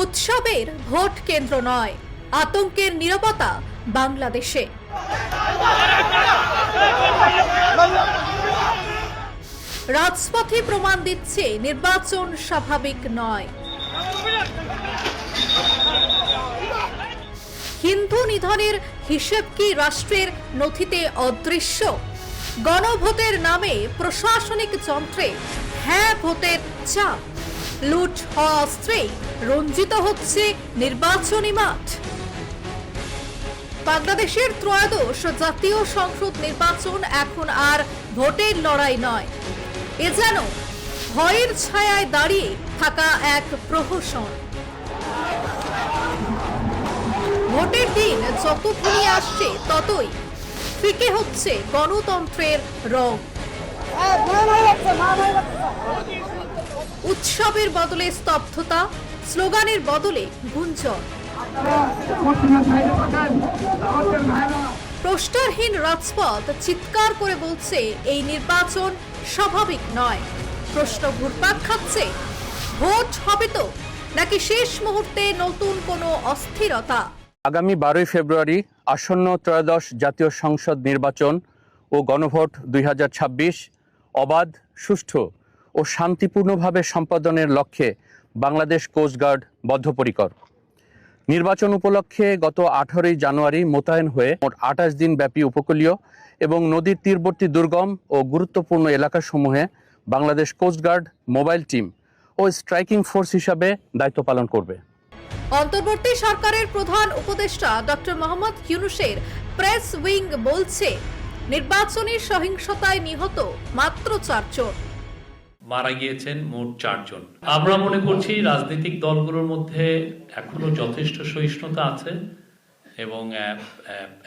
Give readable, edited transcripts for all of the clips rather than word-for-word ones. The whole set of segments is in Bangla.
উৎসবের ভোট কেন্দ্র নয়, আতঙ্কের নীরবতা বাংলাদেশে। রাজপথে প্রমাণ দিচ্ছে নির্বাচন স্বাভাবিক নয়। হিন্দু নিধনের হিসেব কি রাষ্ট্রের নথিতে অদৃশ্য? গণভোটের নামে প্রশাসনিক যন্ত্রে হ্যাঁ ভোটের চাপ, লুট হওয়া অস্ত্রে রঞ্জিত হচ্ছে নির্বাচনী মাঠ। বাংলাদেশের ত্রয়োদশ জাতীয় সংসদ নির্বাচন এখন আর ভোটের লড়াই নয়, এ যেন ভয়ের ছায়ায় দাঁড়িয়ে থাকা এক প্রহসন। ভোটের দিন যত ঘনিয়ে আসছে ততই ফিকে হচ্ছে গণতন্ত্রের রং। উৎসবের বদলে স্তব্ধতা, স্লোগানের বদলে গুঞ্জন। প্রশ্নহীন রাজপথ চিৎকার করে বলছে এই নির্বাচন স্বাভাবিক নয়। প্রশ্ন ঘুরপাক খাচ্ছে, ভোট হবে তো নাকি শেষ মুহূর্তে নতুন কোনো অস্থিরতা? আগামী 12 ফেব্রুয়ারি আসন্ন ত্রয়োদশ জাতীয় সংসদ নির্বাচন ও গণভোট 2026 অবাধ, সুষ্ঠু ও শান্তিপূর্ণভাবে সম্পাদনের লক্ষ্যে বাংলাদেশ কোস্টগার্ড বদ্ধপরিকর। নির্বাচন উপলক্ষে গত 18 জানুয়ারি মোতায়েন হয়ে মোট 28 দিন ব্যাপী উপকূলীয় এবং নদীর তীরবর্তী দুর্গম ও গুরুত্বপূর্ণ এলাকাসমূহে বাংলাদেশ কোস্টগার্ড মোবাইল টিম ও স্ট্রাইকিং ফোর্স হিসাবে দায়িত্ব পালন করবে। অন্তর্বর্তী সরকারের প্রধান উপদেষ্টা ডক্টর মোহাম্মদ ইউনূসের প্রেস উইং বলছে, নির্বাচনী সহিংসতায় নিহত মাত্র 4 জন, মারা গিয়েছেন মোট 4 জন। আমরা মনে করছি রাজনৈতিক দলগুলোর মধ্যে এখনো যথেষ্ট সহিষ্ণুতা আছে এবং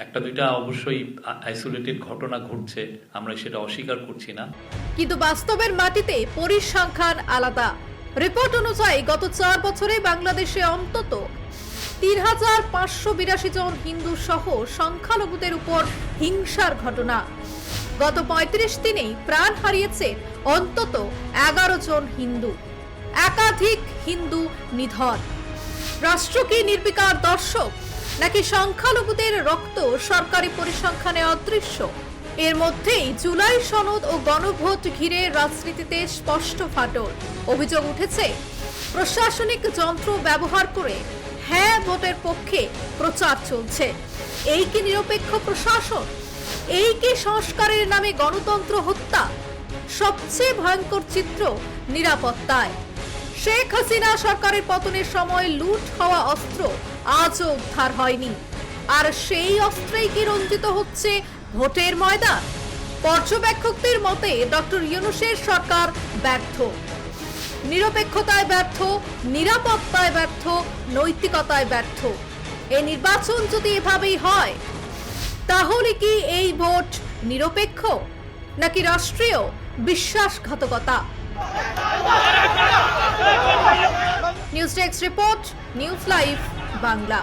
একটা দুইটা অবশ্যই আইসোলেটেড ঘটনা ঘটছে, আমরা সেটা অস্বীকার করছি না। কিন্তু বাস্তবের মাটিতে পরিসংখ্যান আলাদা। রিপোর্ট অনুযায়ী গত 4 বছরে বাংলাদেশে অন্তত 3,582 জন হিন্দু সহ সংখ্যালঘুদের উপর হিংসার ঘটনা। গত 35 দিনেই প্রাণ হারিয়েছে অন্তত 11 জন হিন্দু, একাধিক হিন্দু নিধন। রাষ্ট্র কি নির্বিকার দর্শক নাকি সংখ্যালঘুদের রক্ত সরকারি পরিসংখ্যানে অদৃশ্য? এর মধ্যেই জুলাই সনদ ও গণভোট ঘিরে রাজনীতিতে স্পষ্ট ফাটল। অভিযোগ উঠেছে, প্রশাসনিক যন্ত্র ব্যবহার করে হ্যাঁ ভোটের পক্ষে প্রচার চলছে। এই কি নিরপেক্ষ প্রশাসন? এই কি সংস্কারের নামে গণতন্ত্র হত্যা? সবচেয়ে ভয়ঙ্কর চিত্র নিরাপত্তায়। শেখ হাসিনা সরকারের পতনের সময় লুট হওয়া অস্ত্র আজও উদ্ধার হয়নি, আর সেই অস্ত্রেই কি রঞ্জিত হচ্ছে ভোটের ময়দান? পর্যবেক্ষকদের মতে ডক্টর ইউনূসের সরকার ব্যর্থ, নিরপেক্ষতায় ব্যর্থ, নিরাপত্তায় ব্যর্থ, নৈতিকতায় ব্যর্থ। এই নির্বাচন যদি এভাবেই হয়, তাহলে কি এই ভোট নিরপেক্ষ নাকি রাষ্ট্রীয় বিশ্বাসঘাতকতা? News desk report, news live Bangla.